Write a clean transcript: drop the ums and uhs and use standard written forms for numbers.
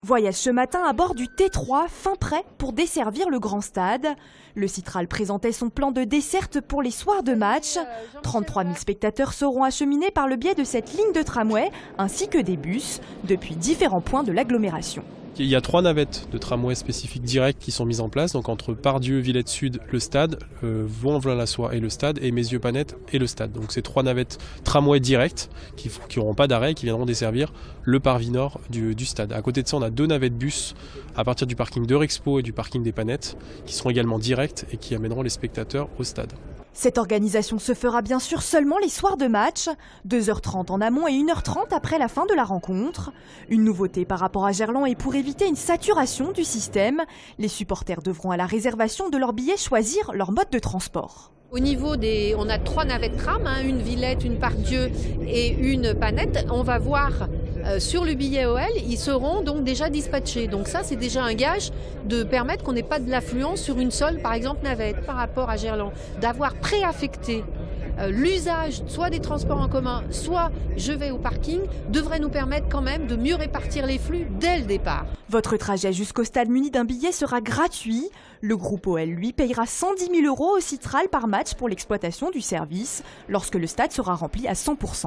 Voyage ce matin à bord du T3, fin prêt pour desservir le grand stade. Le Citral présentait son plan de desserte pour les soirs de match. 33 000 spectateurs seront acheminés par le biais de cette ligne de tramway, ainsi que des bus, depuis différents points de l'agglomération. Il y a 3 navettes de tramway spécifiques directes qui sont mises en place, donc entre Pardieu, Villette Sud, le stade, Vaux-en-Velin-la-Soie et le stade, et Mézieux-Panette et le stade. Donc c'est 3 navettes tramway directes qui n'auront pas d'arrêt, qui viendront desservir le parvis nord du stade. À côté de ça, on a 2 navettes bus à partir du parking d'Eurexpo et du parking des Panettes, qui seront également directes et qui amèneront les spectateurs au stade. Cette organisation se fera bien sûr seulement les soirs de match, 2h30 en amont et 1h30 après la fin de la rencontre. Une nouveauté par rapport à Gerland est pour éviter une saturation du système. Les supporters devront à la réservation de leur billet choisir leur mode de transport. Au niveau on a 3 navettes tram, une Villette, une Pardieu et une Panette. On va voir sur le billet OL, ils seront donc déjà dispatchés. Donc ça, c'est déjà un gage de permettre qu'on n'ait pas de l'affluence sur une seule, par exemple, navette. Par rapport à Gerland, d'avoir préaffecté l'usage soit des transports en commun, soit je vais au parking, devrait nous permettre quand même de mieux répartir les flux dès le départ. Votre trajet jusqu'au stade muni d'un billet sera gratuit. Le groupe OL, lui, payera 110 000 € au Citral par match pour l'exploitation du service, lorsque le stade sera rempli à 100%.